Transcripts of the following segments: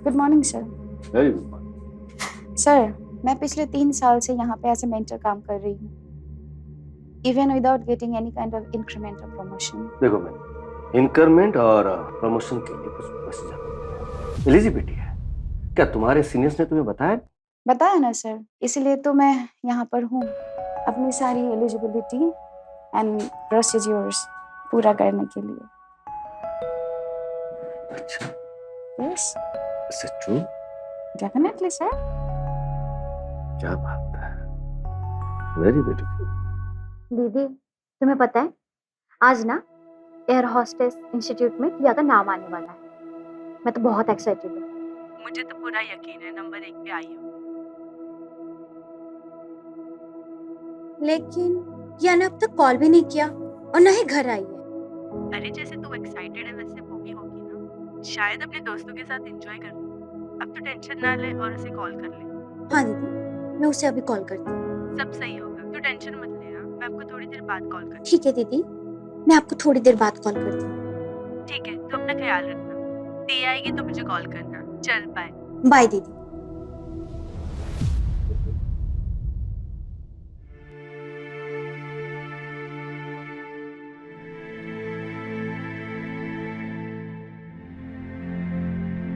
Good morning sir. Very good morning. Sir, मैं पिछले 3 साल से यहाँ पे एज ए मेंटर काम कर रही हूँ, even without getting any kind of increment और प्रमोशन। देखो मैम, इंक्रीमेंट और प्रमोशन के लिए कुछ प्रोसीजर एलिजिबिलिटी है। क्या तुम्हारे सीनियर्स ने तुम्हें बताया ना सर, इसीलिए तो मैं यहाँ पर हूँ, अपनी सारी एलिजिबिलिटी एंड प्रोसीजर्स पूरा करने के लिए। अच्छा, yes, is it true? Definitely sir. क्या बात है, वेरी ब्यूटीफुल। दीदी, तुम्हें पता है आज ना एयर हॉस्टेस इंस्टीट्यूट में टिया का नाम आने वाला है। मैं तो बहुत एक्साइटेड हूँ। मुझे तो पूरा यकीन है नंबर 1 पे आई हो। लेकिन टिया ने अब तक कॉल भी नहीं किया और ना ही घर आई है। अरे जैसे तू एक्साइटेड है वैसे वो भी होगी ना, शायद अपने दोस्तों के साथ एंजॉय कर रही। अब तो टेंशन ना ले और उसे कॉल कर ले। हाँ दीदी, मैं उसे अभी कॉल करती हूँ। सब सही होगा, तू टेंशन मत ले। मैं आपको थोड़ी देर बाद कॉल करती ठीक है दीदी, मैं आपको थोड़ी देर बाद कॉल करती हूँ। हूँ। ठीक है, तो अपना ख्याल रखना। टी आएगी तो मुझे कॉल करना। चल बाय। बाय दीदी।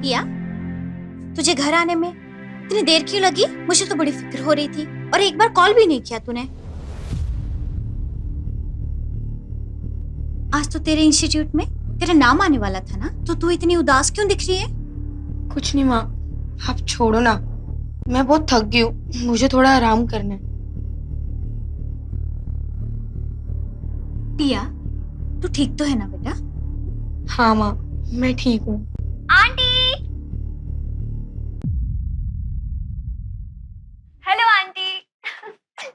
टिया, तुझे घर आने में इतनी देर क्यों लगी? मुझे तो बड़ी फिक्र हो रही थी और एक बार कॉल भी नहीं किया तूने। आज तो तेरे इंस्टीट्यूट में तेरा नाम आने वाला था ना, तो तू इतनी उदास क्यों दिख रही है? कुछ नहीं माँ, आप छोड़ो ना, मैं बहुत थक गई हूँ, मुझे थोड़ा आराम करना है। टिया, तू ठीक तो है ना बेटा? हाँ माँ, मैं ठीक हूँ। आंटी! Hello aunty.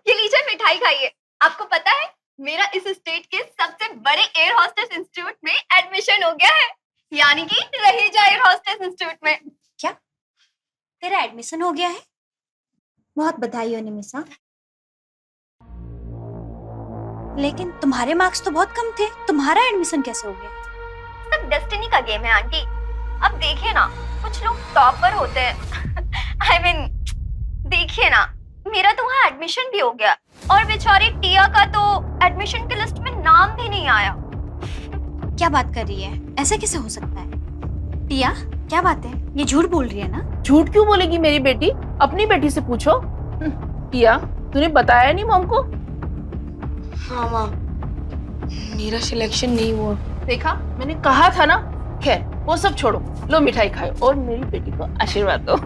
ये लीजिए मिठाई खाइए। आपको पता है मेरा इस स्टेट के सबसे बड़े एयर होस्टेस इंस्टीट्यूट में एडमिशन हो गया है, यानी कि रहेजा एयर होस्टेस इंस्टीट्यूट में। क्या तेरा एडमिशन हो गया है? बहुत बधाई हो निमिषा। लेकिन तुम्हारे मार्क्स तो बहुत कम थे, तुम्हारा एडमिशन कैसे हो गया? सब डेस्टिनी का गेम है आंटी। अब देखिए ना, कुछ लोग टॉपर होते हैं। आई मीन देखिए ना, मेरा तो वहाँ एडमिशन भी हो गया और बेचारी टिया का तो एडमिशन की लिस्ट में नाम भी नहीं आया। क्या बात कर रही है? ऐसा कैसे हो सकता है? टिया, क्या बात है? ये झूठ बोल रही है ना? झूठ क्यों बोलेगी मेरी बेटी? अपनी बेटी से पूछो। टिया, तूने बताया नहीं मॉम को? हाँ माँ, मेरा सिलेक्शन नहीं हुआ। देखा, मैंने कहा था ना। खैर वो सब छोड़ो, लो मिठाई खाओ और मेरी बेटी को आशीर्वाद दो।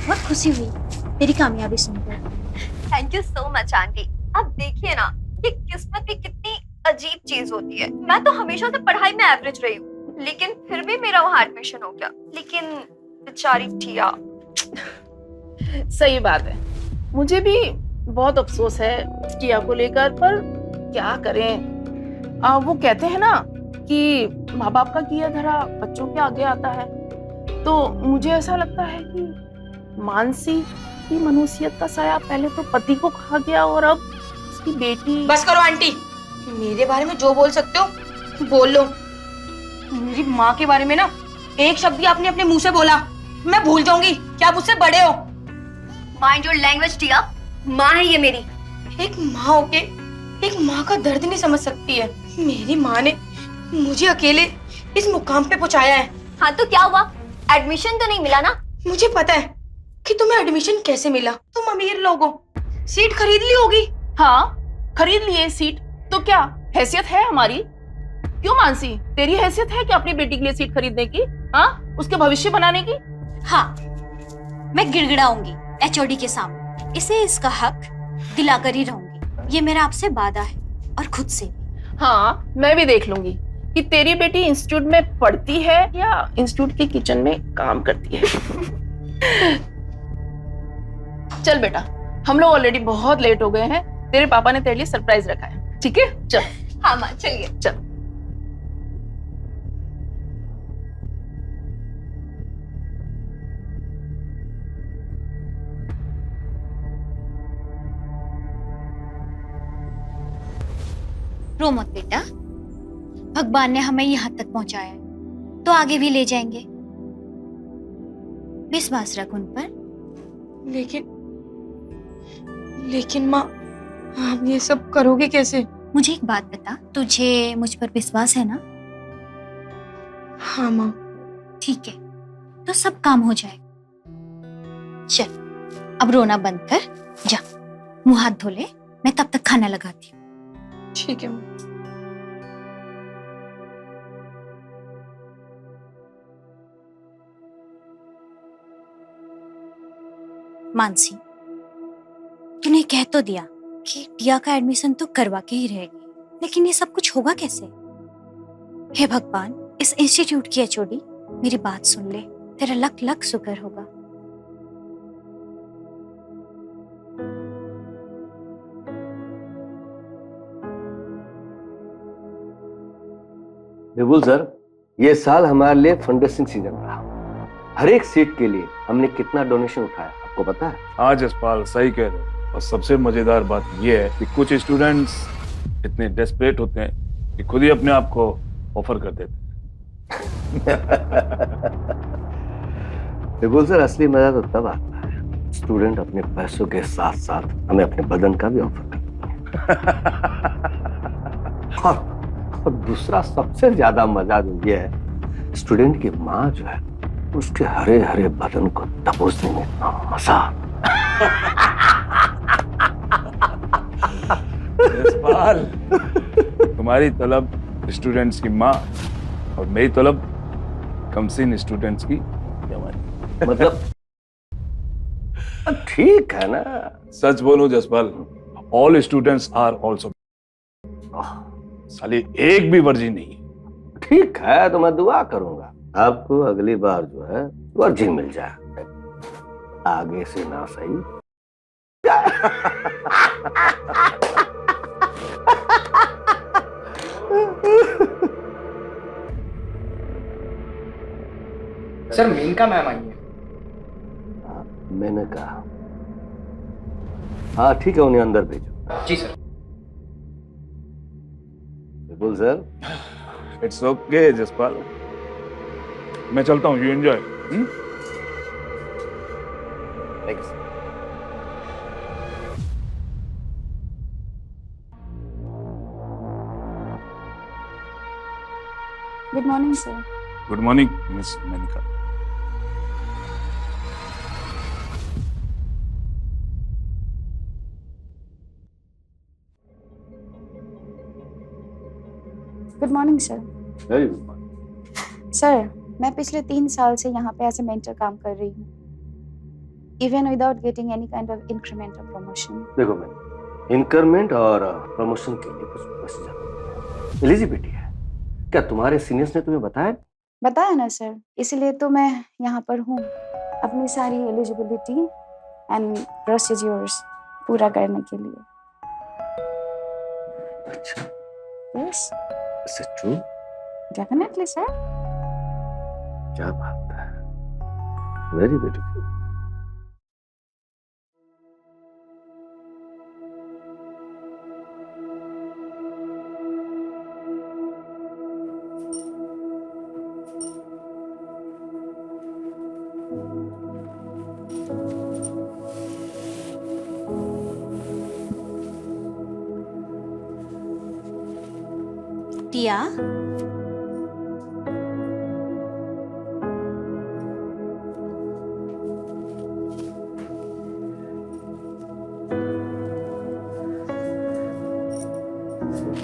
बहुत खुशी हुई तेरी कामयाबी सुनकर। Thank you so much aunty. अब देखिए ना, ये किस्मत भी कितनी अजीब चीज होती है। मैं तो हमेशा से पढ़ाई में एवरेज रही हूँ, लेकिन फिर भी मेरा वहाँ एडमिशन हो गया। लेकिन बेचारी टिया। सही बात है, मुझे भी बहुत अफसोस है टिया को लेकर, पर क्या करें। वो कहते हैं ना कि माँ बाप का किया धरा बच्चों के आगे आता है। तो मुझे ऐसा लगता है कि मानसी की मनुष्यत का साया पहले तो पति को खा गया और अब उसकी बेटी। बस करो आंटी, मेरे बारे में जो बोल सकते हो बोल लो। मेरी माँ के बारे में ना एक शब्द भी आपने अपने मुंह से बोला मैं भूल जाऊंगी कि आप उससे बड़े हो। माइंड योर लैंग्वेज टिया, माँ है ये मेरी। एक माँ होके एक माँ का दर्द नहीं समझ सकती है। मेरी माँ ने मुझे अकेले इस मुकाम पे पहुंचाया है। हाँ तो क्या हुआ, एडमिशन तो नहीं मिला ना? मुझे पता है कि तुम्हें एडमिशन कैसे मिला। तुम अमीर लोग हो, सीट खरीद ली होगी। हाँ, खरीद लिए सीट, तो क्या हैसियत है हमारी? क्यों मानसी, तेरी हैसियत है कि अपनी बेटी के लिए सीट खरीदने की? हाँ, उसके भविष्य बनाने की? हाँ, मैं गिड़गिड़ाऊंगी एचओडी के सामने, इसे इसका हक दिलाकर ही रहूंगी। ये मेरा आपसे वादा है और खुद से भी। हाँ, मैं भी देख लूंगी कि तेरी बेटी इंस्टीट्यूट में पढ़ती है या इंस्टीट्यूट के किचन में काम करती है। चल बेटा, हम लोग ऑलरेडी बहुत लेट हो गए हैं। तेरे पापा ने तेरे लिए सरप्राइज रखा है, ठीक है? चल। हाँ माँ, चलिए। चल। रो मत बेटा, भगवान ने हमें यहाँ तक पहुंचाया है तो आगे भी ले जाएंगे। विश्वास रख उन पर। लेकिन माँ, आप ये सब करोगे कैसे? मुझे एक बात बता, तुझे मुझ पर विश्वास है ना? हाँ माँ। ठीक है, तो सब काम हो जाएगा। चल अब रोना बंद कर, जा मुंह हाथ धो ले, मैं तब तक खाना लगाती हूँ। ठीक है माँ। मानसी, तूने कह तो दिया कि टिया का एडमिशन तो करवा के ही रहेगी, लेकिन ये सब कुछ होगा कैसे? हे भगवान, इस इंस्टीट्यूट की एचओडी मेरी बात सुन ले, तेरा लख लख शुक्र होगा। बिल्कुल सर, ये साल हमारे लिए फंडरेसिंग सीजन रहा। हर एक सीट के लिए हमने कितना डोनेशन उठाया आपको पता है? हाँ जसपाल, सही कह रहे हो। और सबसे मजेदार बात यह है कि कुछ स्टूडेंट्स इतने डेस्परेट होते हैं कि खुद ही अपने आप को ऑफर कर देते हैं। बिल्कुल सर, असली मजा तो तब आता है स्टूडेंट अपने पैसों के साथ साथ हमें अपने बदन का भी ऑफर करते हैं। और दूसरा सबसे ज्यादा मजा जो ये है, स्टूडेंट की माँ जो है उसके हरे हरे बदन को दबोचने में इतना मजा। जसपाल, तुम्हारी तलब स्टूडेंट्स की माँ और मेरी तलब कमसीन स्टूडेंट्स की जवानी। मतलब ठीक है ना? सच बोलो Jaspal, all students are also. साली एक भी वर्जी नहीं है। ठीक है, तो मैं दुआ करूंगा आपको अगली बार जो है वर्जी मिल जाए, आगे से ना सही। सर मेनका मैम आई है। मैंने कहा हाँ ठीक है, उन्हें अंदर भेजो। जी सर। बिल्कुल सर। इट्स ओके जसपाल, मैं चलता हूँ, you enjoy. Thanks. Good morning sir. Good morning miss Menka. Good morning sir. Very good morning. Sir, मैं पिछले 3 साल से यहाँ पे एज ए मेंटर काम कर रही हूँ, even without getting any kind of increment और प्रमोशन। देखो मैम, इंक्रीमेंट और प्रमोशन के लिए कुछ पैसे एलिजिबिलिटी है। क्या तुम्हारे सीनियर्स ने तुम्हें बताया? बताया ना सर, इसीलिए तो मैं यहाँ पर हूँ, अपनी सारी एलिजिबिलिटी एंड प्रोसीजर्स पूरा करने के लिए। अच्छा, yes is it true? Definitely sir. क्या बात है, वेरी ब्यूटीफुल। टिया,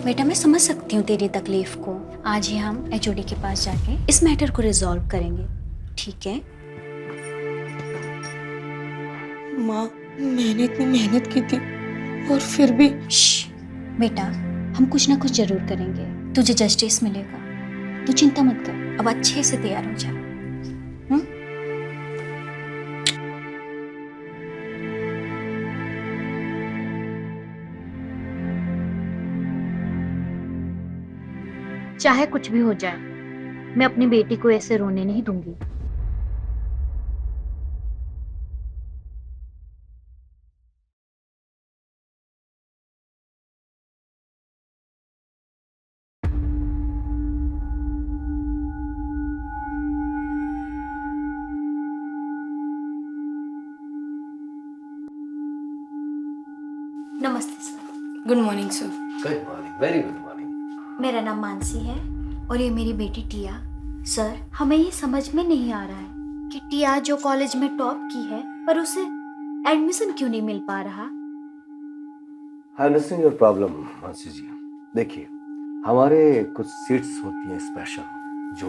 बेटा मैं समझ सकती हूँ तेरी तकलीफ को। आज ही हम एचओडी के पास जाके इस मैटर को रिजॉल्व करेंगे, ठीक है? माँ, मैंने इतनी मेहनत की थी और फिर भी। श्श, बेटा हम कुछ ना कुछ जरूर करेंगे, तुझे जस्टिस मिलेगा, तू चिंता मत कर। अब अच्छे से तैयार हो जा। चाहे कुछ भी हो जाए, मैं अपनी बेटी को ऐसे रोने नहीं दूंगी। नमस्ते sir. Good morning sir. Good morning, very good morning. मेरा नाम मानसी है और ये मेरी बेटी टिया। सर, हमें ये समझ में नहीं आ रहा है कि टिया जो कॉलेज में टॉप की है पर उसे एडमिशन क्यों नहीं मिल पा रहा। I understand your problem Mansi ji. देखिए, हमारे कुछ सीट्स होती हैं स्पेशल जो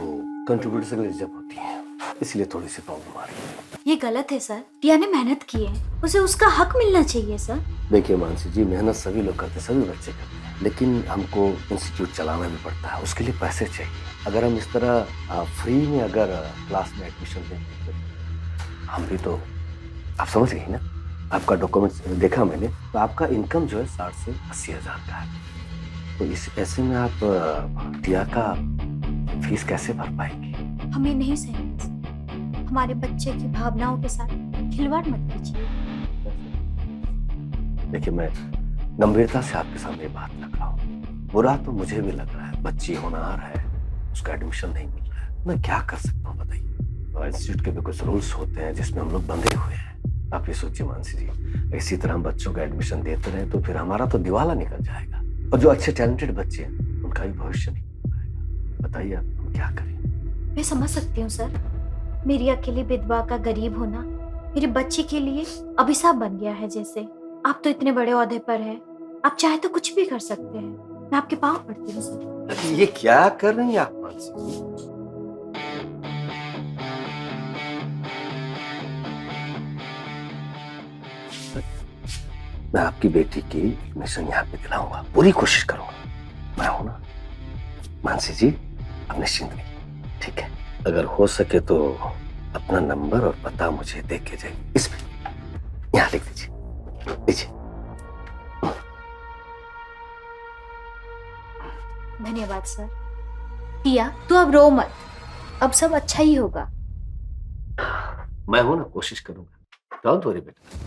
कंट्रीब्यूटर्स के लिए रिजर्व होती हैं, इसलिए थोड़ी सी प्रॉब्लम आ रही है। ये गलत है सर। टिया ने मेहनत की है, उसे उसका हक मिलना चाहिए सर। देखिए मानसी जी, मेहनत सभी लोग करते हैं, सभी बच्चे करते हैं, लेकिन हमको इंस्टीट्यूट चलाना भी पड़ता है, उसके लिए पैसे चाहिए। अगर हम इस तरह फ्री में अगर क्लास में एडमिशन देंगे तो हम भी तो, आप समझ गई ना, आपका डॉक्यूमेंट्स देखा मैंने, तो आपका इनकम जो है 60 से 80 हज़ार का है। तो इस ऐसे में आप टिया का फीस कैसे भर पाएंगी? हम ये नहीं सहते सर। हमारे बच्चे की भावनाओं के साथ खिलवाड़ मत कीजिए। देखिए, मैं गंभीरता से आपके सामने बात रख रहा हूँ। बुरा तो मुझे भी लग रहा है, बच्ची होनहार है, उसका एडमिशन नहीं मिल रहा है, मैं क्या कर सकता हूँ बताइए। इंस्टीट्यूट के भी कुछ रूल्स होते हैं जिसमें हम लोग बंधे हुए हैं। आप ये सोचिए मानसी जी, इसी तरह हम बच्चों का एडमिशन देते रहे तो फिर हमारा तो दिवाला निकल जाएगा, और जो अच्छे टैलेंटेड बच्चे हैं उनका भी भविष्य नहीं हो पाएगा। बताइए आप, हम क्या करें? मैं समझ सकती हूँ सर। मेरी अकेली विधवा का गरीब होना मेरी बच्ची के लिए अभिशाप बन गया है। जैसे आप तो इतने बड़े ओहदे पर हैं, आप चाहे तो कुछ भी कर सकते हैं। मैं आपके पाँव पड़ती हूँ सर। ये क्या कर रही हैं आप मानसी जी? मैं आपकी बेटी की एडमिशन यहाँ पे दिलाऊंगा, पूरी कोशिश करूंगा। मैं हूं ना मानसी जी, आप निश्चिंत रहिए, ठीक है? अगर हो सके तो अपना नंबर और पता मुझे दे के जाइए, इस पे यहाँ लिख दीजिए, लीजिए। धन्यवाद सर। टिया, तू अब रो मत, अब सब अच्छा ही होगा। मैं हूं ना, कोशिश करूंगा। डोंट वरी बेटा।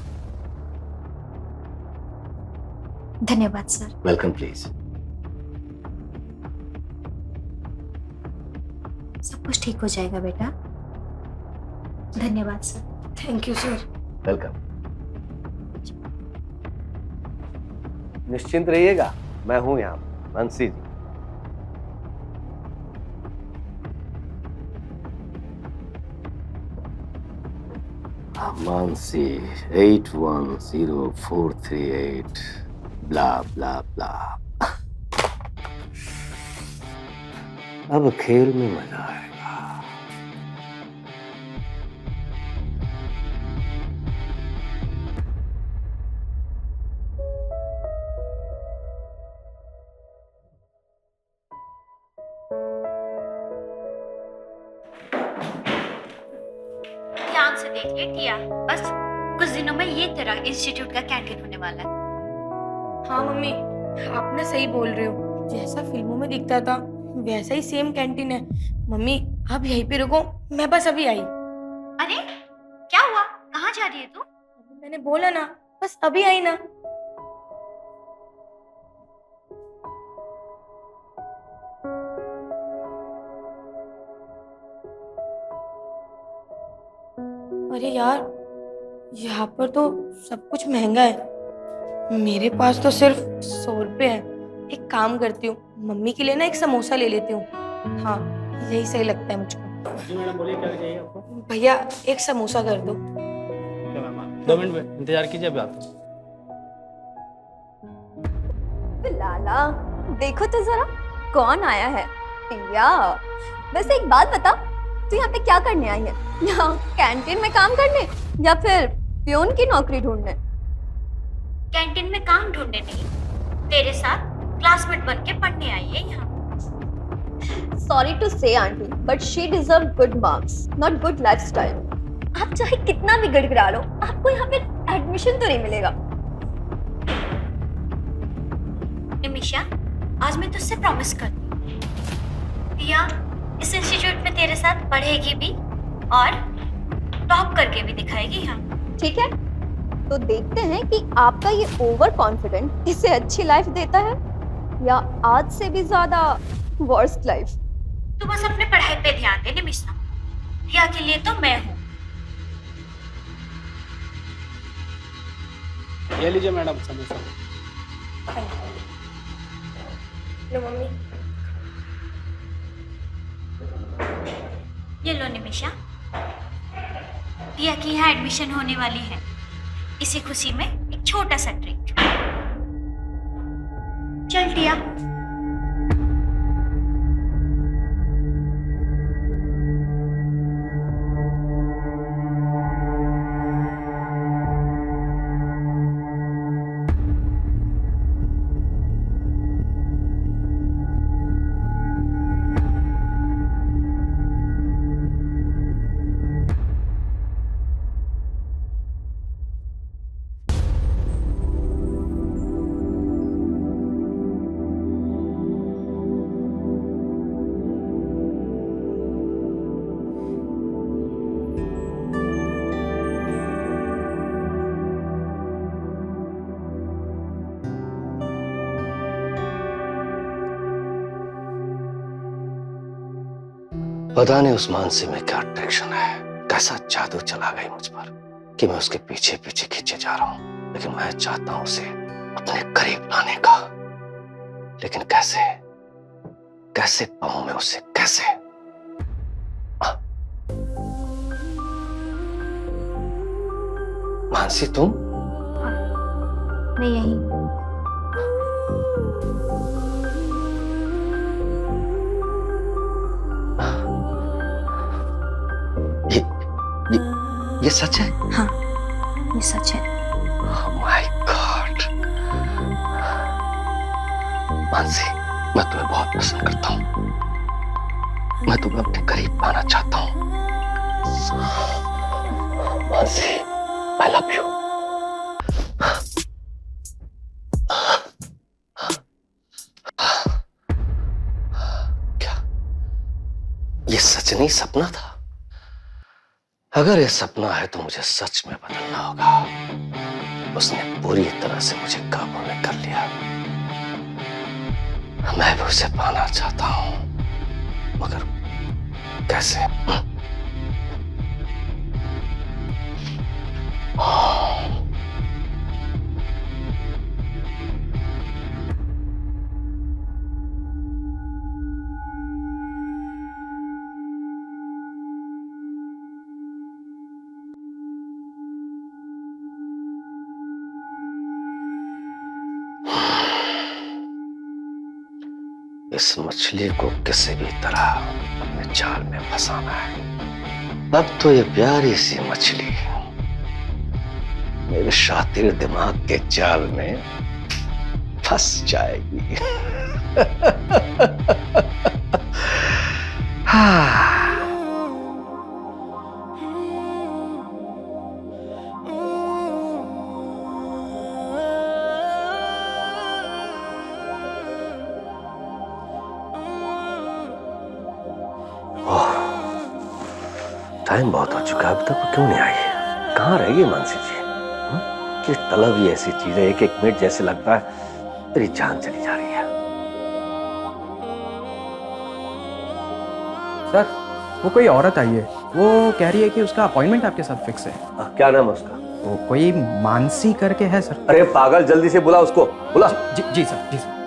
धन्यवाद सर। Welcome please. सब कुछ ठीक हो जाएगा बेटा। धन्यवाद sir. Thank you sir. Welcome. निश्चिंत रहिएगा, मैं हूं यहाँ, मानसी जी। मानसी 810438 ब्ला ब्ला ब्ला। अब खेल में मजा आएगा। ध्यान से देख ले टिया, बस कुछ दिनों में ये तेरा इंस्टीट्यूट का कैंटीन होने वाला है। हाँ मम्मी, आप ना सही बोल रहे हो। जैसा फिल्मों में दिखता था वैसा ही सेम कैंटीन है। मम्मी आप यहीं पे रुको, मैं बस अभी आई। अरे क्या हुआ, कहाँ जा रही है तू? मैंने बोला ना, बस अभी आई ना। अरे यार, यहाँ पर तो सब कुछ महंगा है। मेरे पास तो सिर्फ 100 रुपए है। एक काम करती हूँ, मम्मी के लिए ना एक समोसा ले लेती हूँ। हाँ, यही सही लगता है मुझको। जी मैडम, बोलिए क्या चाहिए आपको? भैया एक समोसा कर दो। क्या मैम, 2 मिनट में इंतजार कीजिए, अभी आता हूँ। लाला, देखो तो जरा कौन आया है। टिया, वैसे एक बात बता, तू यहाँ पे क्या करने आई है? यहाँ कैंटीन में काम करने या फिर प्यून की नौकरी ढूंढने? कैंटीन में काम ढूंढने नहीं, तेरे साथ क्लासमेट बन के पढ़ने आई है यहाँ। सॉरी टू से aunty, but she deserve good marks, not good lifestyle. आप चाहे कितना भी गड़गड़ा लो, आपको यहाँ पे एडमिशन तो नहीं मिलेगा। निमिषा, आज मैं तुझसे प्रॉमिस करती हूँ, टिया इस इंस्टीट्यूट में तेरे साथ पढ़ेगी भी और टॉप करके भी दिखाएगी यहाँ। ठीक है, तो देखते हैं कि आपका ये ओवर कॉन्फिडेंट इसे अच्छी लाइफ देता है या आज से भी ज्यादा वर्स्ट लाइफ। तू बस अपने पढ़ाई पे ध्यान दे निमिषा, टिया के लिए तो मैं हूँ। ये लीजिए मैडम समोसा। लो मम्मी। ये लो निमिषा, टिया की यहाँ एडमिशन होने वाली है, इसी खुशी में एक छोटा सा ट्रीट। चल टिया। पता नहीं उस मानसी में क्या अट्रैक्शन है, कैसा जादू चला गई मुझ पर कि मैं उसके पीछे पीछे खींचे जा रहा हूं। लेकिन मैं चाहता हूं उसे अपने करीब लाने का, लेकिन कैसे कैसे पाऊं मैं उसे, कैसे? मानसी तुम? मैं यही। ये सच है? हाँ, ये सच है। My God. मानसी, मैं तुम्हें बहुत पसंद करता हूँ। मैं तुम्हें अपने करीब पाना चाहता हूँ। मानसी, आई लव यू। क्या ये सच नहीं सपना था? अगर ये सपना है तो मुझे सच में बदलना होगा। उसने पूरी तरह से मुझे काबू में कर लिया। मैं भी उसे पाना चाहता हूं, मगर कैसे? इस मछली को किसी भी तरह अपने जाल में फंसाना है। अब तो ये प्यारी सी मछली मेरे शातिर दिमाग के जाल में फंस जाएगी। हाँ। टाइम बहुत हो चुका है, अब तक वो क्यों नहीं आई? कहाँ रह गई मानसी जी? कि तलब ही ऐसी चीज है, एक एक मिनट जैसे लगता है तेरी जान चली जा रही है। सर, वो कोई औरत आई है, वो कह रही है कि उसका अपॉइंटमेंट आपके साथ फिक्स है। क्या नाम है उसका? वो कोई मानसी करके है सर। अरे पागल, जल्दी से बुला उसको, बुला। जी सर, जी सर।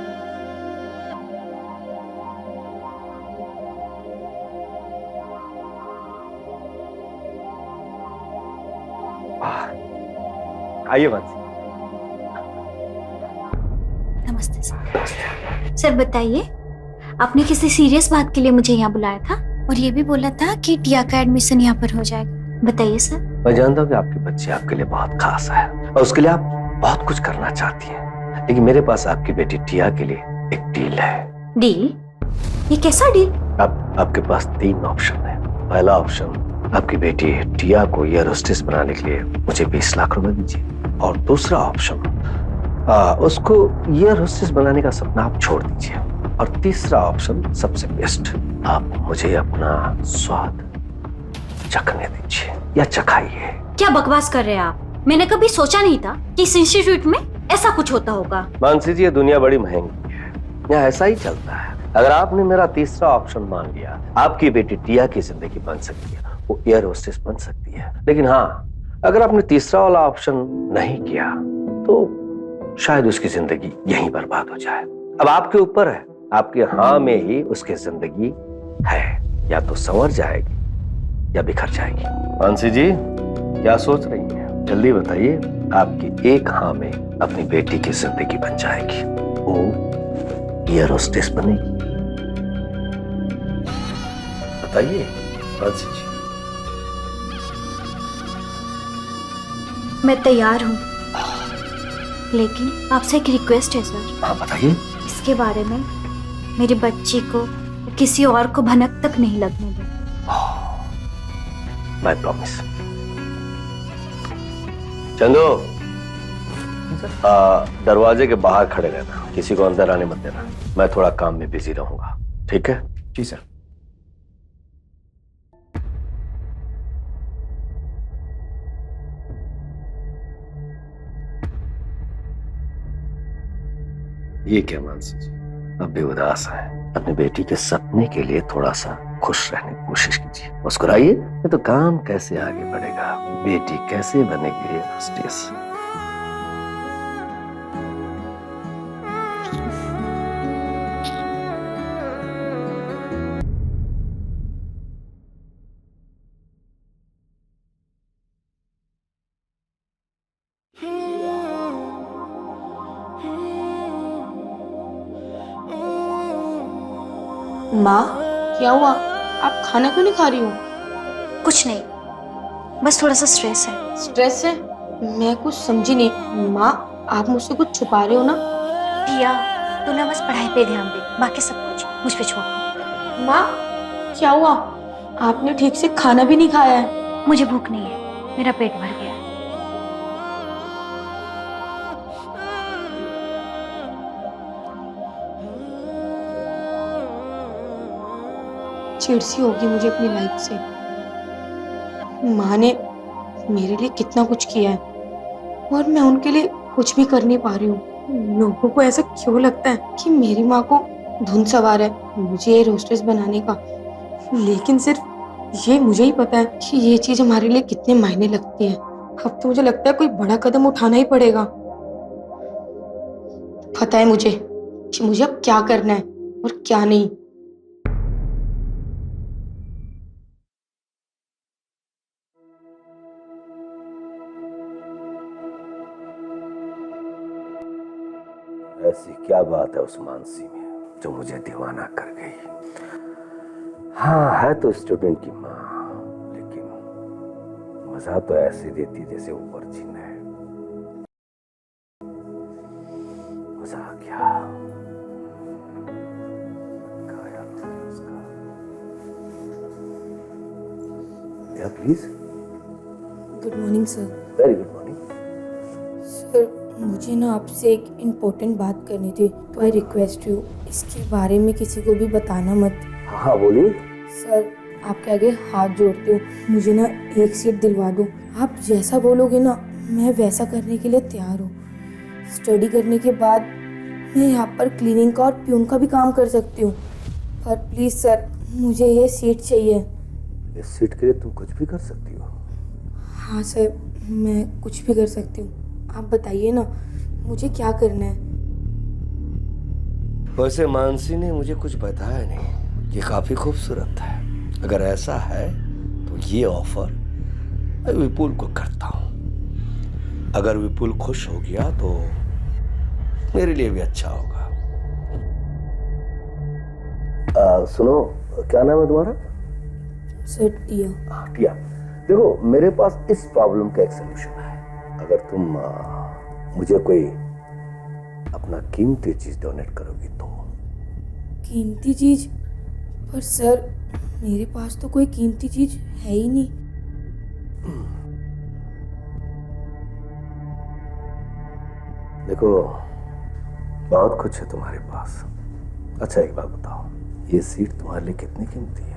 आइए मानसी। नमस्ते सर। सर बताइए, आपने किसी सीरियस बात के लिए मुझे यहाँ बुलाया था और ये भी बोला था कि टिया का एडमिशन यहाँ पर हो जाएगा। बताइए सर। मैं जानता हूँ कि आपकी बच्ची आपके लिए बहुत खास है और उसके लिए आप बहुत कुछ करना चाहती हैं, लेकिन मेरे पास आपकी बेटी टिया के लिए एक डील है। डील? ये कैसा डील? आपके पास 3 ऑप्शन है। पहला ऑप्शन, आपकी बेटी टिया को एयर होस्टेस बनाने के लिए मुझे 20 लाख रुपए दीजिए, और दूसरा ऑप्शन, उसको एयर होस्टेस बनाने का सपना आप छोड़ दीजिए, और तीसरा ऑप्शन सबसे बेस्ट, आप मुझे अपना स्वाद चखने दीजिए या चखाइए। क्या बकवास कर रहे हैं आप? मैंने कभी सोचा नहीं था कि इस इंस्टीट्यूट में ऐसा कुछ होता होगा। मानसी जी, ये दुनिया बड़ी महंगी है, यहाँ ऐसा ही चलता है। अगर आपने मेरा तीसरा ऑप्शन मान लिया, आपकी बेटी टिया की जिंदगी बन सकती है, वो एयर होस्टेस बन सकती है। लेकिन हाँ, अगर आपने तीसरा वाला ऑप्शन नहीं किया तो शायद उसकी जिंदगी यहीं बर्बाद हो जाए। अब आपके ऊपर है, आपके हाँ में ही उसकी जिंदगी है, या तो संवर जाएगी या बिखर जाएगी। मानसी जी क्या सोच रही हैं? जल्दी बताइए। आपकी एक हाँ में अपनी बेटी की जिंदगी बन जाएगी, वो एयर होस्टेस बनेगी। बताइए मानसी जी। मैं तैयार हूँ, लेकिन आपसे एक रिक्वेस्ट है सर। हाँ बताइए। इसके बारे में मेरी बच्ची को किसी और को भनक तक नहीं लगने दो। My promise. चंदू दरवाजे के बाहर खड़े रहना, किसी को अंदर आने मत देना। मैं थोड़ा काम में बिजी रहूंगा, ठीक है? जी सर। ये क्या मानसी जी, अब भी उदास है? अपनी बेटी के सपने के लिए थोड़ा सा खुश रहने की कोशिश कीजिए, मुस्कुराइए। ये तो काम कैसे आगे बढ़ेगा, बेटी कैसे बनेगी एयर होस्टेस। माँ, क्या हुआ? आप खाना क्यों नहीं खा रही हो? कुछ नहीं, बस थोड़ा सा स्ट्रेस है। स्ट्रेस है? मैं कुछ समझी नहीं। माँ, आप मुझसे कुछ छुपा रहे हो ना? टिया, तू ना बस पढ़ाई पे ध्यान दे, बाकी सब कुछ मुझ पे छोड़। माँ, क्या हुआ? आपने ठीक से खाना भी नहीं खाया है। मुझे भूख नहीं है, मेरा पेट भर गया है। चिढ़ सी होगी मुझे अपनी लाइफ से। माँ ने मेरे लिए कितना कुछ किया है और मैं उनके लिए कुछ भी कर नहीं पा रही हूँ। लोगों को ऐसा क्यों लगता है कि मेरी माँ को धुन सवार है मुझे एयर होस्टेस बनाने का, लेकिन सिर्फ ये मुझे ही पता है कि ये चीज हमारे लिए कितने मायने लगती है। अब तो मुझे लगता है कोई बड़ा कदम उठाना ही पड़ेगा। पता है मुझे कि मुझे अब क्या करना है और क्या नहीं। ऐसी क्या बात है उस मानसी में जो मुझे दीवाना कर गई? हाँ, है तो स्टूडेंट की माँ, लेकिन मजा तो ऐसे देती जैसे ऊपर जीना है। मजा आ गया। खाया उसका। या please. Good morning sir. Very good morning. Sir, मुझे ना आपसे एक इम्पोर्टेंट बात करनी थी, तो आई रिक्वेस्ट यू इसके बारे में किसी को भी बताना मत। हाँ बोलिए। सर, आपके आगे हाथ जोड़ती हूँ, मुझे ना एक सीट दिलवा दो। आप जैसा बोलोगे ना मैं वैसा करने के लिए तैयार हूँ। स्टडी करने के बाद मैं यहाँ पर क्लीनिंग का और प्यून का भी काम कर सकती हूँ, पर प्लीज़ सर मुझे ये सीट चाहिए। इस सीट के लिए तुम कुछ भी कर सकती हो? हाँ सर, मैं कुछ भी कर सकती हूँ। आप बताइए ना मुझे क्या करना है। वैसे मानसी ने मुझे कुछ बताया नहीं। ये काफी खूबसूरत है। अगर ऐसा है तो ये ऑफर मैं विपुल को करता हूँ। अगर विपुल खुश हो गया तो मेरे लिए भी अच्छा होगा। सुनो, क्या नाम है तुम्हारा? सर टिया। टिया, देखो मेरे पास इस प्रॉब्लम का एक सलूशन है। अगर तुम मुझे कोई अपना कीमती चीज डोनेट करोगी तो। कीमती चीज? पर सर मेरे पास तो कोई कीमती चीज है ही नहीं। देखो बहुत कुछ है तुम्हारे पास। अच्छा एक बात बताओ, ये सीट तुम्हारे लिए कितनी कीमती है?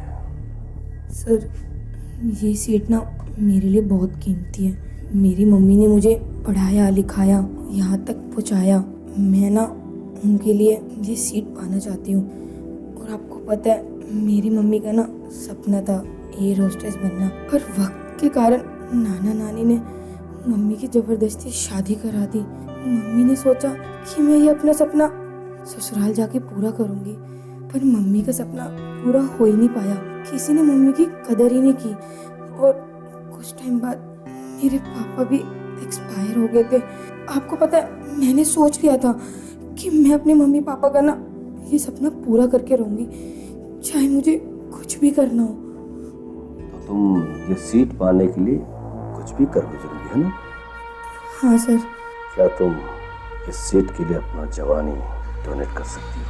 सर ये सीट ना मेरे लिए बहुत कीमती है। मेरी मम्मी ने मुझे पढ़ाया लिखाया यहाँ तक पहुँचाया। मैं ना उनके लिए ये सीट पाना चाहती हूँ। और आपको पता है मेरी मम्मी का ना सपना था एयर होस्टेस बनना, पर वक्त के कारण नाना नानी ने मम्मी की जबरदस्ती शादी करा दी। मम्मी ने सोचा कि मैं ये अपना सपना ससुराल जाके पूरा करूंगी, पर मम्मी का सपना पूरा हो ही नहीं पाया। किसी ने मम्मी की कदर ही नहीं की और कुछ टाइम बाद मेरे पापा भी एक्सपायर हो गए थे। आपको पता है, मैंने सोच लिया था कि मैं अपने मम्मी पापा का ना ये सपना पूरा करके रहूंगी, चाहे मुझे कुछ भी करना हो। तो तुम ये सीट पाने के लिए कुछ भी कर गुजरोगी, है ना? हाँ सर। क्या तुम इस सीट के लिए अपना जवानी डोनेट कर सकती हो?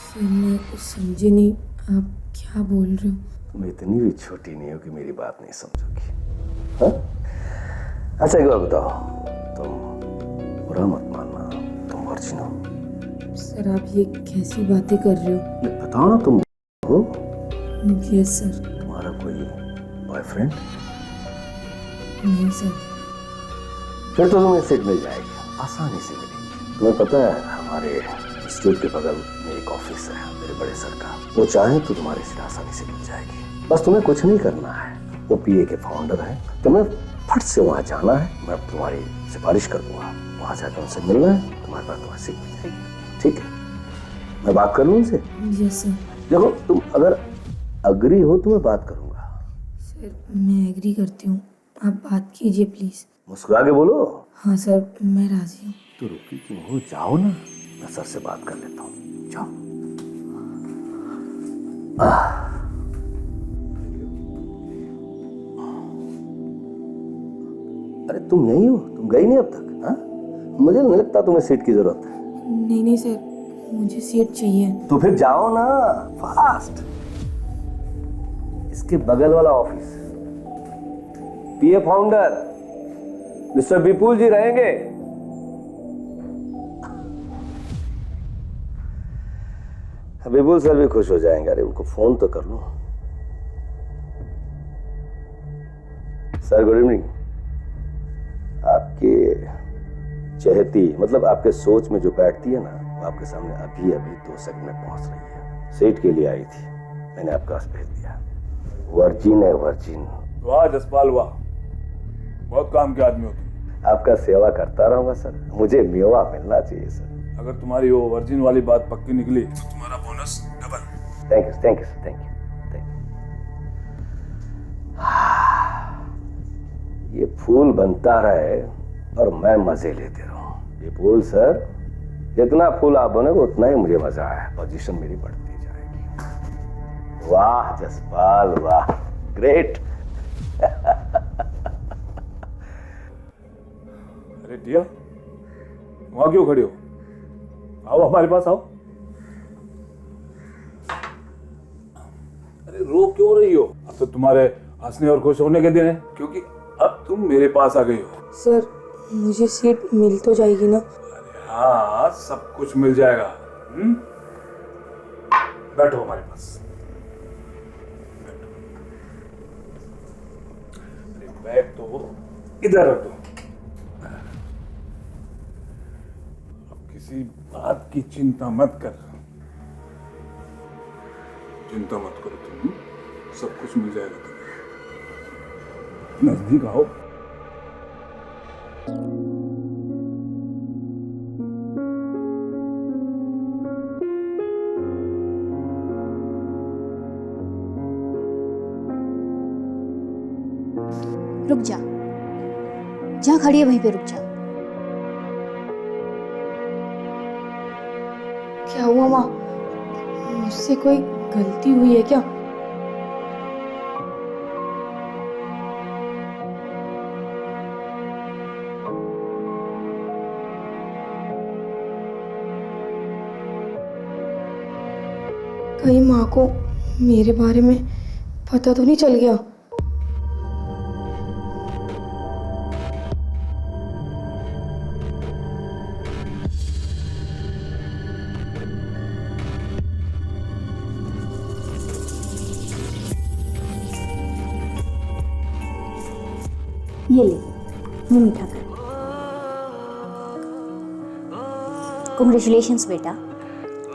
सर मैं कुछ समझी नहीं, आप क्या बोल रहे हो? तुम इतनी भी छोटी नहीं हो कि मेरी बात नहीं समझोगी। हाँ? अच्छा एक बात बताओ, तुम बुरा मत मानना, तुम वर्जिन हो। सर आप ये कैसी बातें कर रहे हो? ये बताओ ना, तुम हो? Yes sir. तुम्हारा कोई बॉयफ्रेंड? नहीं सर। फिर तो तुम्हें सीट मिल जाएगी, आसानी से मिलेगी। तुम्हें पता है हमारे इंस्टीट्यूट के बगल में एक ऑफिस है मेरे बड़े सर का, वो चाहे तो तुम्हारी सीट आसानी से मिल जाएगी। बस तुम्हें कुछ नहीं करना है, वो पीए के फाउंडर है, तुम्हें फट से वहाँ जाना है, मैं तुम्हारी सिफारिश कर दूंगा, वहाँ जाकर उनसे मिलना है, तुम्हारे पास तुम्हारी सीट मिल जाएगी। ठीक है, मैं बात कर लूँ उनसे? Yes sir. देखो तुम अगर अग्री हो तो मैं बात करूंगा। सर मैं एग्री करती हूँ, आप बात कीजिए प्लीज। मुस्कुरा के बोलो। हाँ सर मैं राजी हूँ। तो रुकी क्यों हो, जाओ ना, मैं सर से बात कर लेता हूँ, जाओ। अरे तुम यहीं हो, तुम गई नहीं अब तक? हाँ, मुझे नहीं लगता तुम्हें सीट की जरूरत है। नहीं नहीं सर, मुझे सीट चाहिए। तो फिर जाओ ना, फास्ट। इसके बगल वाला ऑफिस, पीए फाउंडर मिस्टर विपुल जी रहेंगे। विपुल सर भी खुश हो जाएंगे। अरे उनको फोन तो कर लो। Sir good evening. आपके चहेती, मतलब आपके सोच में जो बैठती है ना, वो आपके सामने अभी अभी 2 सेकंड में पहुंच रही है। सीट के लिए आई थी, मैंने आपके पास भेज दिया। वर्जिन है, वर्जिन। वाह जसपाल वाह, बहुत काम के आदमी हो तुम। आपका सेवा करता रहूंगा सर, मुझे मेवा मिलना चाहिए सर। अगर तुम्हारी वो वर्जिन वाली बात पक्की निकली तो तुम्हारा bonus double. Thank you, thank you sir, thank you. ये फूल बनता रहे और मैं मजे लेते रहूं। ये फूल सर, जितना फूल आप बनोगे उतना ही मुझे मजा है, पोजीशन मेरी बढ़ती जाएगी। वाह जसपाल वाह, ग्रेट। अरे टिया, वहां क्यों खड़ी हो? आओ हमारे पास आओ। अरे रो क्यों रही हो? अब तो तुम्हारे हंसने और खुश होने के दिन है, क्योंकि अब तुम मेरे पास आ गई हो। सर मुझे सीट मिल तो जाएगी ना? अरे हाँ, सब कुछ मिल जाएगा। बैठो हमारे पास। अरे बैग तो इधर रख दो। किसी बात की चिंता मत कर, चिंता मत करो तुम, सब कुछ मिल जाएगा तुम्हें। नजदीक आओ। रुक जा, जहाँ खड़ी है वहीं पे रुक जा। क्या हुआ माँ? मुझसे कोई गलती हुई है क्या? कहीं माँ को मेरे बारे में पता तो नहीं चल गया? ये ले, मुंह मीठा कर। कांग्रेचुलेशंस बेटा,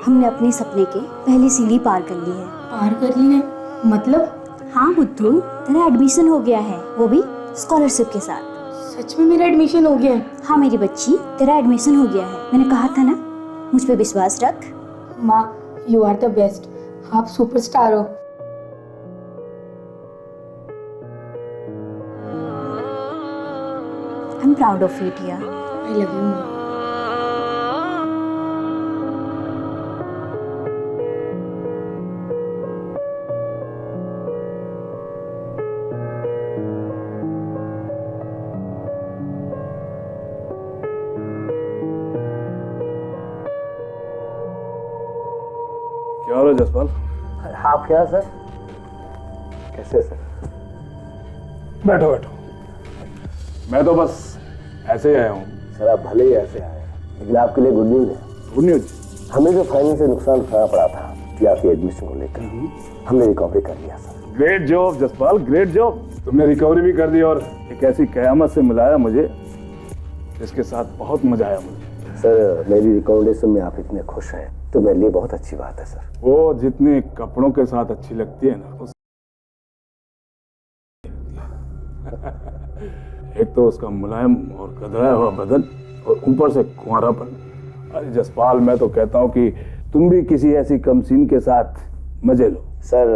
हमने अपने सपने के पहली सीढ़ी पार कर ली है। पार कर ली है? मतलब? हाँ बुद्धू, तेरा एडमिशन हो गया है, वो भी स्कॉलरशिप के साथ। सच में मेरा एडमिशन हो गया है? हाँ मेरी बच्ची, तेरा एडमिशन हो गया है। मैंने कहा था ना, मुझ पे विश्वास रख। माँ, यू आर द बेस्ट। आप सुपरस्टार हो। I am proud of you Tia. I love you माँ। क्या हो रहा है जसपाल? आप क्या सर? कैसे सर? बैठो बैठो। मैं तो बस ऐसे ही आया हूँ। सर आप भले ही ऐसे आए, लेकिन आपके लिए गुड न्यूज है। Good news? हमें जो फाइनेंशियल नुकसान उठाना पड़ा था टिया के एडमिशन को लेकर, हमने रिकवरी कर लिया sir. Great job Jaspal, great job. तुमने रिकवरी भी कर दी और एक ऐसी कयामत से मिलाया मुझे जिसके साथ बहुत मजा आया मुझे। सर मेरी रिकमेंडेशन में आप इतने खुश हैं तो मेरे लिए बहुत अच्छी बात है सर। वो जितने कपड़ों के साथ अच्छी लगती है ना, एक तो उसका मुलायम और गदराया हुआ बदन और ऊपर से कुंवारापन। अरे जसपाल, मैं तो कहता हूँ कि तुम भी किसी ऐसी कमसीन के साथ मजे लो। सर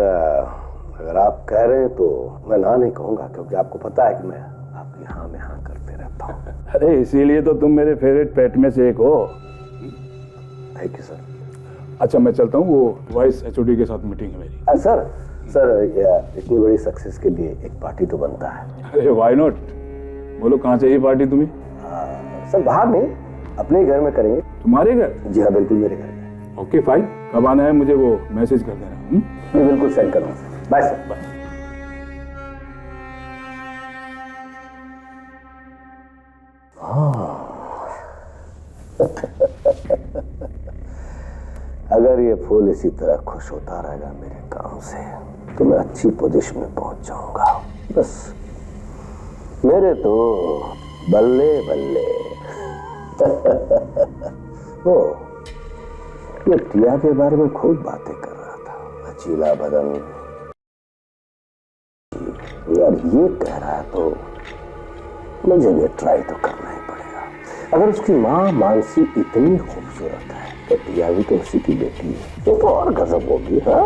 अगर आप कह रहे हैं तो मैं ना नहीं कहूँगा, क्योंकि आपको पता है कि मैं आपकी हाँ में हाँ करते रहता हूँ। अरे इसीलिए तो तुम मेरे फेवरेट पेट में से एक हो। Thank you sir. अच्छा मैं चलता हूँ, वो वाइस एचओडी के साथ मीटिंग है मेरी। सर इतनी बड़ी सक्सेस के लिए एक पार्टी तो बनता है। अरे व्हाई नॉट, बोलो कहाँ चाहिए पार्टी तुम्हें? सर बाहर नहीं, अपने घर में करेंगे। तुम्हारे घर? जी हाँ बिल्कुल, मेरे घर में। ओके फाइन, कब आना है मुझे वो मैसेज कर देना। मैं बिल्कुल सेंड करूँगा सर। Bye sir. बाय। अगर ये फूल इसी तरह खुश होता रहेगा मेरे काम से तो मैं अच्छी पोजीशन में पहुंच जाऊंगा। बस मेरे तो बल्ले बल्ले। ओ, ये टिया के बारे में खूब बातें कर रहा था। लचीला बदन, यार ये कह रहा है तो मुझे भी ट्राई तो करना ही पड़ेगा। अगर उसकी माँ मानसी इतनी खूबसूरत है तो टिया भी तो उसी की बेटी है, तो और गजब होगी। हाँ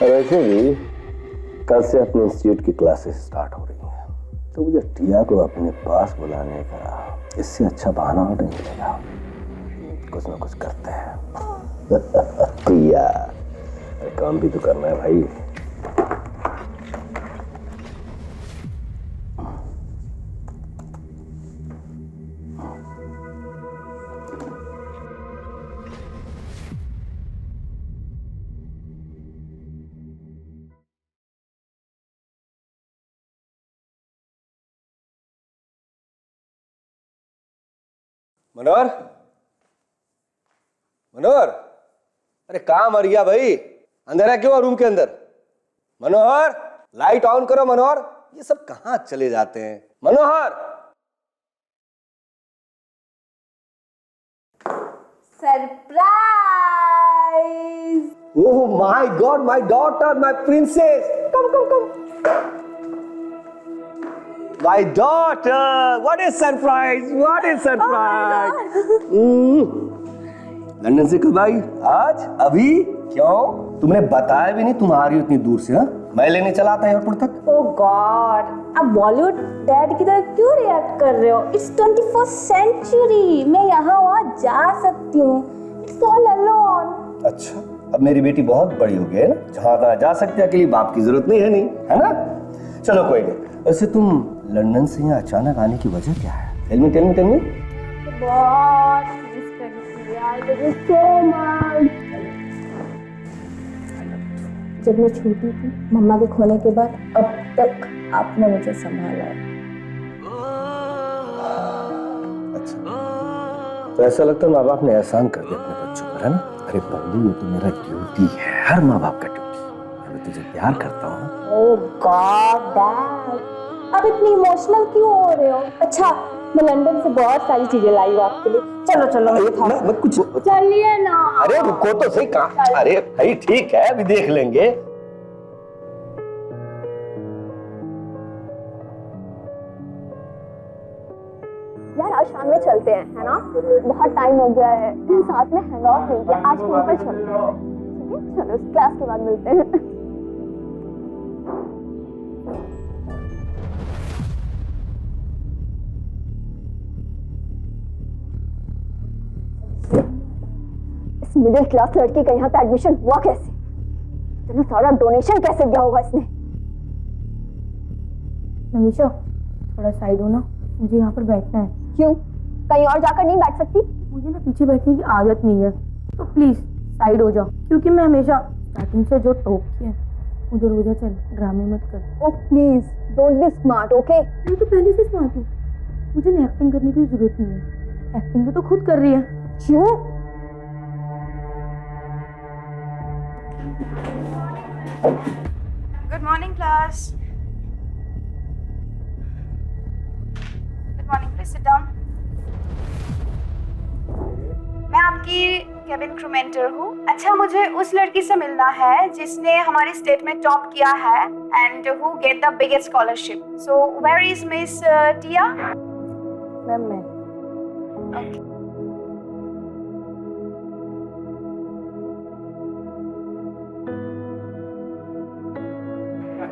वैसे भी कल से अपने इंस्टीट्यूट की क्लासेस स्टार्ट हो रही हैं, तो मुझे टिया को अपने पास बुलाने का इससे अच्छा बहाना और नहीं मिलेगा। कुछ ना कुछ करते हैं। टिया, काम भी तो करना है भाई। मनोहर, मनोहर, अरे कहाँ मर गया भाई? अंधेरा क्यों रूम के अंदर? मनोहर, लाइट ऑन करो मनोहर। ये सब कहाँ चले जाते हैं? Manohar. Surprise! Oh my god, my daughter, my princess, come come come. My daughter, what a surprise! What a surprise! London से कब आई? आज? अभी? क्यों? तुमने बताया भी नहीं तुम आ रही हो इतनी दूर से? हाँ? मैं लेने चला था एयरपोर्ट तक। ओह गॉड, आप बॉलीवुड डैड की तरह क्यों रिएक्ट कर रहे हो? इट्स 21st सेंचुरी, मैं यहाँ वहाँ जा सकती हूँ। It's all alone. अच्छा, अब मेरी बेटी बहुत बड़ी हो गई है ना, जहाँ तहाँ जा सकते हैं, अकेली बाप की जरूरत नहीं है ना? चलो कोई नहीं। वैसे तुम लंदन से यहाँ अचानक आने की वजह क्या है? Tell me tell me tell me. बहुत मिस करती हूँ यार, मुझे so much। जब मैं छोटी थी, मम्मा के खोने के बाद अब तक आपने मुझे संभाला है। अच्छा, तो ऐसा लगता है माँ बाप ने एहसान कर दिया अपने बच्चों पर, है ना? अरे बंदी, ये तो मेरा ड्यूटी है, हर माँ बाप का ड्यूटी। मैं तुझे प्यार करता हूँ। ओह गॉड डैड, आप इतनी इमोशनल क्यों हो रहे हो? अच्छा, मैं लंदन से बहुत सारी चीजें लाई हूँ आपके लिए। चलो चलो, मैं कुछ चलिए ना। अरे रुको तो सही, कहाँ? अरे भाई ठीक है, अभी देख लेंगे। यार आज शाम में चलते हैं, है ना? बहुत टाइम हो गया है, साथ में हैंग आउट नहीं किया, आज कहीं पर चलते हैं, ठीक है? चलो क्लास के बाद मिलते हैं। इस मिडिल क्लास लड़की का यहाँ पे एडमिशन हुआ कैसे? इतना सारा डोनेशन कैसे दिया होगा इसने? नमीशा थोड़ा साइड हो ना, मुझे यहाँ पर बैठना है। क्यों? कहीं और जाकर नहीं बैठ सकती? मुझे ना पीछे बैठने की आदत नहीं है, तो प्लीज साइड हो जाओ, क्योंकि मैं हमेशा स्टार्टिंग से जो टॉप है उधर हो जा। चल ड्रामे मत कर। Oh please don't be smart, okay? मैं तो पहले से स्मार्ट हूँ, मुझे ना एक्टिंग करने की जरूरत नहीं है, एक्टिंग तो खुद कर रही है। क्यों? Good morning class. Good morning, please sit down. मैं आपकी केबिन क्रू मेंटर हूँ। अच्छा, मुझे उस लड़की से मिलना है जिसने हमारे स्टेट में टॉप किया है and who get the biggest scholarship. So where is miss Tia? Ma'am मैं ओके।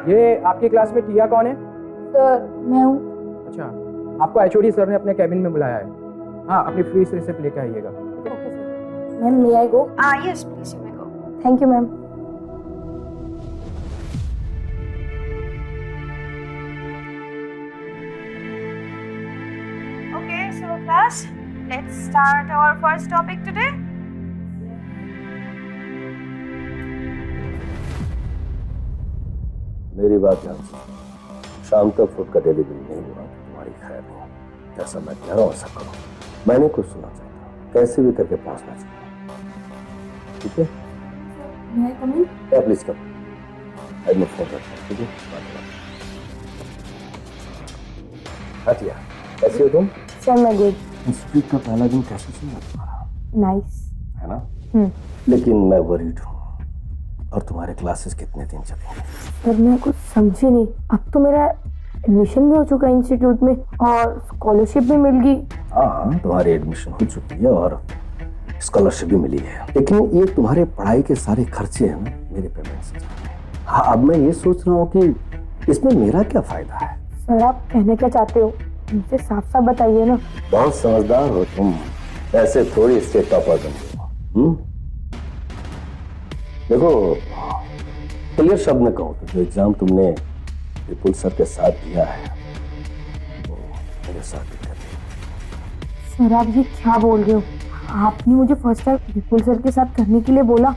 ये आपकी क्लास में टिया कौन है? सर मैं हूँ। अच्छा, आपको एचओडी सर ने अपने कैबिन में बुलाया है। हाँ, अपनी फीस रिसिप्ट लेके आइएगा। Okay sir. Ma'am may I go? Yes please you may go. Thank you ma'am. Okay, so class, let's start our first topic today. मेरी बात ध्यान से, शाम तक फूड का डिलीवरी नहीं हुआ तो तुम्हारी खैर नहीं। जैसा मैं कह रहा हूँ ऐसा करो। मैंने कुछ सुना चाहता, कैसे भी करके पहुंचना चाहिए, ठीक है? मैं कम इन? Please come. आज मैं फोन करता हूँ, ठीक है? हटिया, कैसे हो तुम? सर मैं गुड। इंस्टीट्यूट का पहला दिन कैसे चला तुम्हारा? नाइस है ना? लेकिन मैं वरीड हूँ। और तुम्हारे क्लासेस कितने दिन चलेंगे? सर मैं कुछ समझी नहीं। अब तो मेरा एडमिशन भी हो चुका है इंस्टीट्यूट में और स्कॉलरशिप भी मिल गई। हाँ, तुम्हारी एडमिशन हो चुकी है और स्कॉलरशिप भी मिली है, लेकिन ये तुम्हारे पढ़ाई के सारे खर्चे हैं ना मेरे पेमेंट से। हाँ, अब मैं ये सोच रहा हूँ कि इसमें मेरा क्या फायदा है? सर आप कहना क्या चाहते हो, मुझे साफ साफ बताइए ना। बहुत समझदार हो तुम, ऐसे थोड़ी स्टेट टॉपर बनते हो। देखो, क्लियर शब्द में कहूँ तो जो एग्जाम तुमने विपुल सर के साथ दिया है वो मेरे साथ भी कर लिया। सर आप ये क्या बोल रहे हो? आपने मुझे फर्स्ट टाइम विपुल सर के साथ करने के लिए बोला,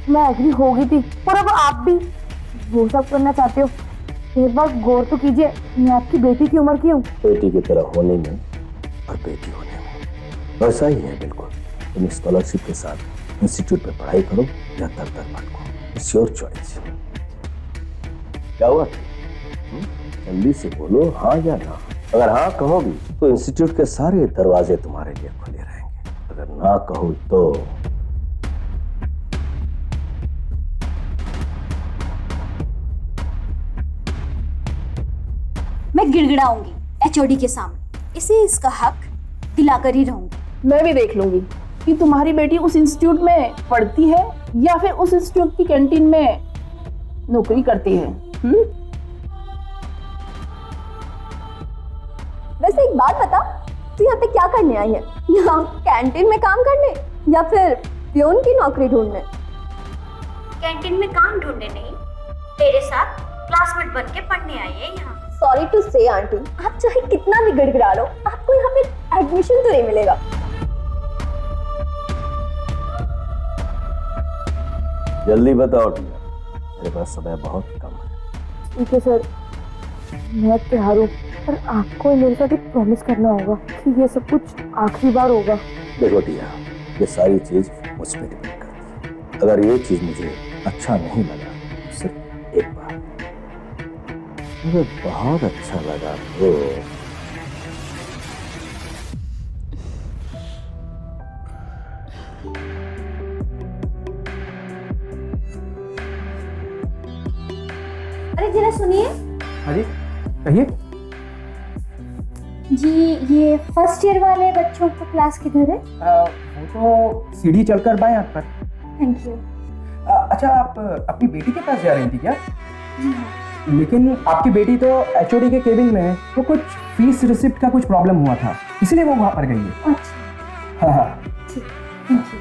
मैं एग्री हो गई थी, और अब आप भी वो सब करना चाहते हो? एक बार गौर तो कीजिए, मैं आपकी बेटी की उम्र की हूँ। बेटी की तरह होने में और बेटी होने में वैसा ही है बिल्कुल। तुम स्कॉलरशिप के साथ इंस्टीट्यूट में पढ़ाई करो या दर भटको, इट्स योर चॉइस। क्या हुआ? जल्दी से बोलो हाँ या ना। अगर हाँ कहोगी तो इंस्टीट्यूट के सारे दरवाजे तुम्हारे लिए खुले रहेंगे, अगर ना कहो तो मैं गिड़गिड़ाऊंगी एचओडी के सामने, इसे इसका हक दिलाकर ही रहूंगी। मैं भी देख लूंगी कि तुम्हारी बेटी उस इंस्टीट्यूट में पढ़ती है या फिर उस इंस्टीट्यूट की कैंटीन में नौकरी करती है। वैसे एक बात बता, तू यहाँ पे क्या करने आई है? यहाँ कैंटीन में काम करने या फिर प्यून की नौकरी ढूंढने? कैंटीन में काम ढूंढने नहीं, तेरे साथ क्लासमेट बन के पढ़ने आई है यहाँ। सॉरी टू से आंटी, आप चाहे कितना भी गिड़गिड़ा लो, आपको यहाँ पे एडमिशन तो नहीं मिलेगा। जल्दी बताओ टीना, मेरे पास समय बहुत कम है। ठीक है सर, मैं तैयार हूँ, पर आपको मेरे साथ एक प्रॉमिस करना होगा कि ये सब कुछ आखिरी बार होगा। देखो टीना, ये सारी चीज मुझ पर डिपेंड करती है। अगर ये चीज मुझे अच्छा नहीं लगा, सिर्फ एक बार, मुझे बहुत अच्छा लगा तो अरे जरा सुनिए। हाँ जी, कहिए। जी ये फर्स्ट ईयर वाले बच्चों का क्लास किधर है? वो तो सीढ़ी चलकर बाएं हाथ पर। Thank you. अच्छा, आप अपनी बेटी के पास जा रही थी क्या? जी हाँ। लेकिन आपकी बेटी तो एचओडी के केबिन में है, तो कुछ फीस रिसिप्ट का कुछ प्रॉब्लम हुआ था, इसलिए वो वहाँ पर गई है। अच्छा हाँ हाँ। ठीक, थैंक यू।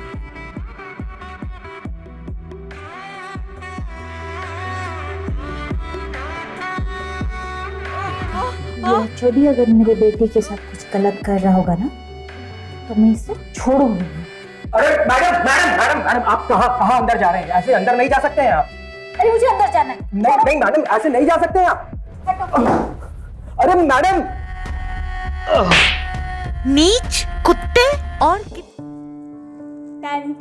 ये एचओडी अगर मेरे बेटे के साथ कुछ गलत कर रहा होगा ना तो मैं इसे छोड़ूंगी। अरे मैडम मैडम मैडम मैडम, आप कहाँ अंदर जा रहे हैं? ऐसे अंदर नहीं जा सकते हैं आप। अरे मुझे अंदर जाना है। नहीं नहीं मैडम, ऐसे नहीं जा सकते हैं आप। अरे मैडम, नीच कुत्ते और टन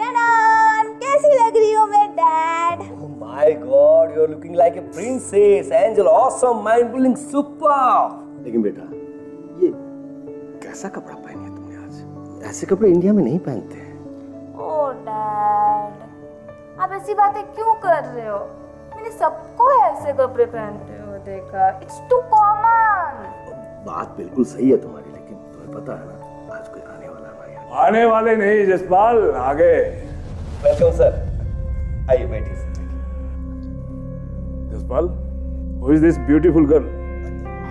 कैसी लग रही हो मैं dad? Oh my God, you're looking like a princess, angel, awesome, mind-blowing, super. लेकिन बेटा, ये कैसा कपड़ा पहनी है तुमने आज? ऐसे कपड़े इंडिया में नहीं पहनते हैं। ओ डैड, आप ऐसी बातें क्यों कर रहे हो? मैंने सबको ऐसे कपड़े पहनते हुए देखा। It's too common. बात बिल्कुल सही है तुम्हारी, लेकिन तुम्हें पता है ना, आज कोई आने वाला हमारे यहाँ। आने वाले नहीं जसपाल, आगे। वेलकम सर, आइए बैठिए sir. Jaspal, who is this beautiful girl?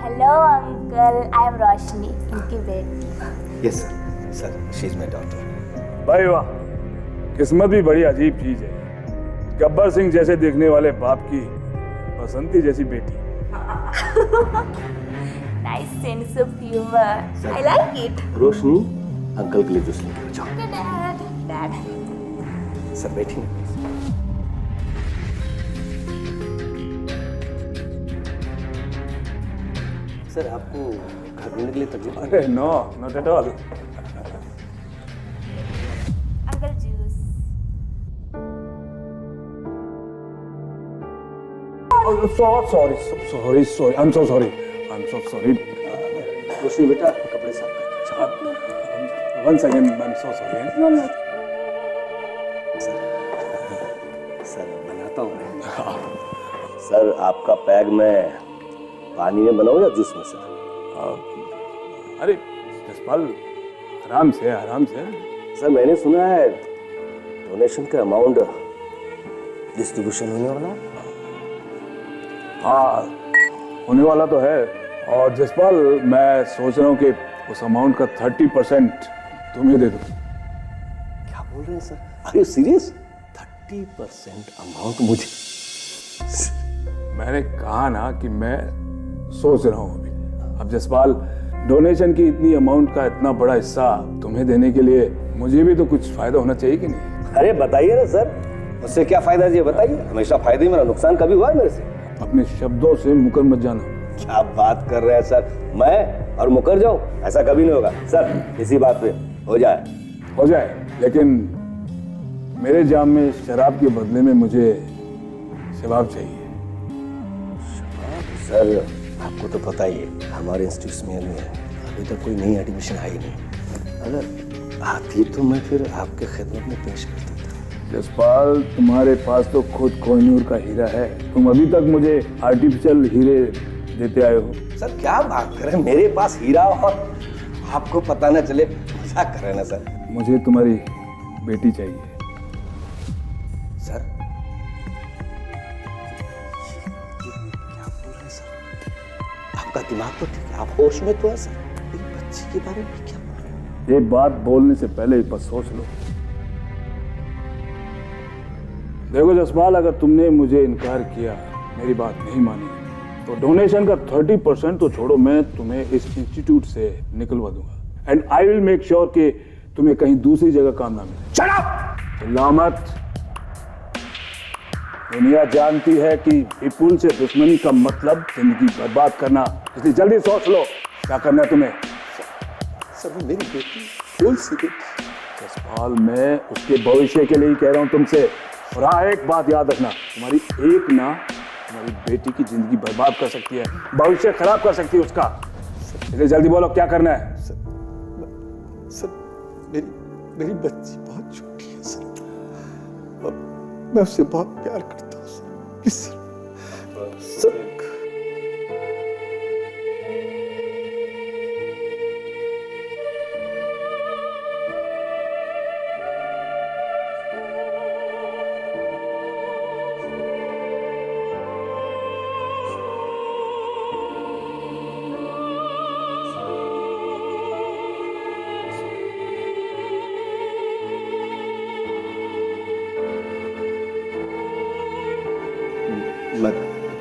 Hello uncle, I am Roshni, इनकी बेटी। Yes sir, sir she is my daughter. भाई वाह, किस्मत भी बड़ी अजीब चीज है। गब्बर सिंह जैसे देखने वाले बाप की बसंती जैसी बेटी। Nice sense of humour, I like it. Roshni, uncle के लिए जूस लेकर जाओ। Okay dad. डैड सर बैठिए। सर आपको घर ढूंढने के लिए तकलीफ? अरे no, not at all. Uncle juice. sorry, I'm so sorry. Roshni बेटा, कपड़े साफ कर। Once again, I'm so sorry. No no. Sir बनाता हूँ। सर आपका पैग मैं पानी में बनाऊं या जूस में सर? अरे जसपाल, आराम से आराम से। सर मैंने सुना है डोनेशन का अमाउंट डिस्ट्रीब्यूशन होने वाला है। हाँ, होने वाला तो है। और जसपाल, मैं सोच रहा हूँ कि उस अमाउंट का 30% तुम्हें दे दूँ। क्या बोल रहे हैं sir? Are you serious? 30% amount मुझे? मैंने कहा ना कि मैं सोच रहा हूँ अभी। अब जसपाल, डोनेशन की इतनी अमाउंट का इतना बड़ा हिस्सा तुम्हें देने के लिए मुझे भी तो कुछ फायदा होना चाहिए कि नहीं? अरे बताइए ना सर, उससे क्या फायदा है? बताइए। हमेशा फायदा ही, मेरा नुकसान कभी हुआ है मेरे से? अपने शब्दों से मुकर मत जाना। क्या बात कर रहे हैं सर? मैं और मुकर जाऊं? ऐसा कभी नहीं होगा सर। इसी बात पे हो जाए, लेकिन मेरे जाम में शराब के बदले में मुझे शबाब चाहिए। सर आपको तो पता ही है, हमारे इंस्टीट्यूट में अभी तक कोई नई एडमिशन आई नहीं। अगर आती तो मैं फिर आपके खिदमत में पेश करता था। जसपाल, तुम्हारे पास तो खुद कोहिनूर का हीरा है। तुम अभी तक मुझे आर्टिफिशियल हीरे देते आए हो। सर क्या बात कर रहे हैं? मेरे पास हीरा और आपको पता ना चले, मजाक कर रहे हैं ना सर? मुझे तुम्हारी बेटी चाहिए। सर क्या बोल रहे हैं सर? आपका दिमाग तो ठीक है, आप होश में तो है सर। मेरी बच्ची के बारे में क्या बोल रहे हैं? ये बात बोलने से पहले एक बार सोच लो। देखो जसपाल, अगर तुमने मुझे इनकार किया, मेरी बात नहीं मानी, तो डोनेशन का 30% तो छोड़ो, मैं तुम्हें इस इंस्टीट्यूट से निकलवा दूंगा। And I will make sure कि तुम्हें कहीं दूसरी जगह काम ना मिले। Shut up! चिल्ला मत। दुनिया जानती है कि विपुल से दुश्मनी का मतलब जिंदगी बर्बाद करना, इसलिए जल्दी सोच लो क्या करना है तुम्हें। सर मेरी बेटी फूल सी बेटी। जसपाल, मैं उसके भविष्य के लिए ही कह रहा हूँ तुमसे। और हाँ, एक बात याद रखना, तुम्हारी एक ना तुम्हारी बेटी की जिंदगी बर्बाद कर सकती है, भविष्य खराब कर सकती है उसका। इसलिए जल्दी बोलो क्या करना है। सर मेरी बच्ची बहुत छोटी है सर, मैं उससे बहुत प्यार करता हूँ सर। Please sir.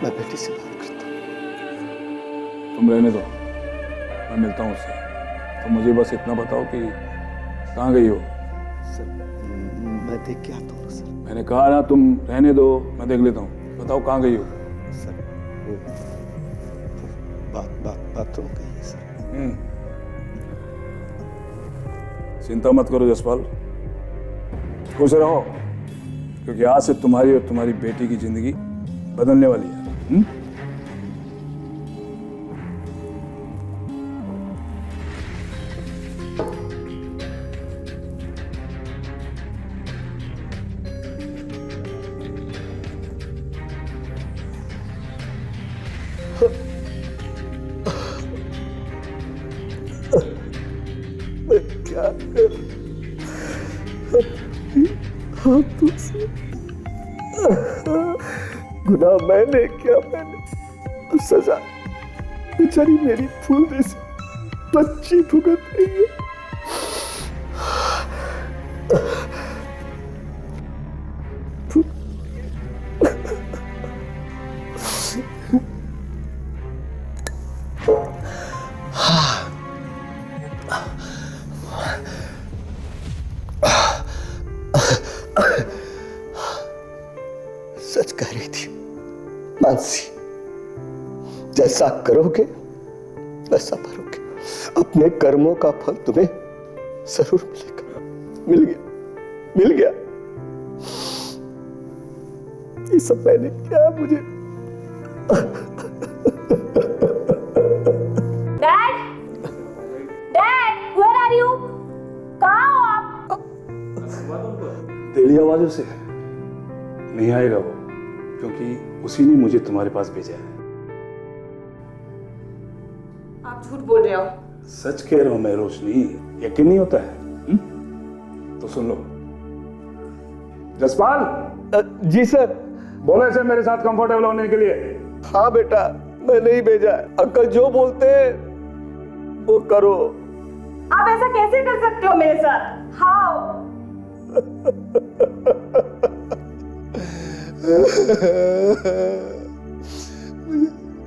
मैं बेटी से बात करता हूँ। तुम रहने दो, मैं मिलता हूँ उससे। तो मुझे बस इतना बताओ कि कहाँ गई हो। सर मैं देख के आता हूँ सर। मैंने कहा ना तुम रहने दो, मैं देख लेता हूँ। बताओ कहाँ गई हो। सर वो बाथरूम गई है सर। चिंता मत करो जसपाल, खुश रहो, क्योंकि आज से तुम्हारी और तुम्हारी बेटी की जिंदगी बदलने वाली है। क्या कर हाथों से गुनाह मैंने किया, मैंने सजा बेचारी मेरी फूल जैसी बच्ची भुगत रही है। सच कह रही थी मानसी, जैसा करोगे वैसा भरोगे। अपने कर्मों का फल तुम्हें जरूर मिलेगा। मिल गया, मिल गया। ये सब मैंने किया, मुझे dad, dad, where are you? कहाँ हो आप? तेरी आवाजों से नहीं आएगा वो, क्योंकि उसी ने मुझे तुम्हारे पास भेजा है। आप झूठ बोल रहे हो। सच कह रहा हूं मैं रोशनी, यकीन नहीं होता है। तो सुन लो। जसपाल। जी सर। बोले से मेरे साथ कंफर्टेबल होने के लिए। हाँ बेटा, मैंने ही भेजा है। अंकल जो बोलते हैं वो करो। आप ऐसा कैसे कर सकते हो मेरे साथ? हाउ?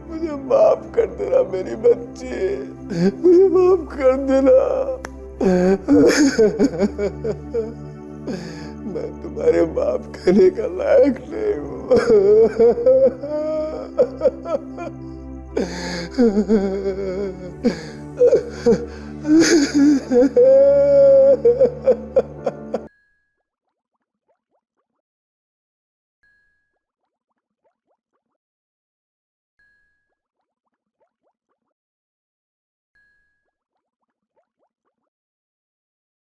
मुझे माफ कर देना मेरी बच्ची, मुझे माफ कर देना। मैं तुम्हारे माफ करने का लायक नहीं हूँ।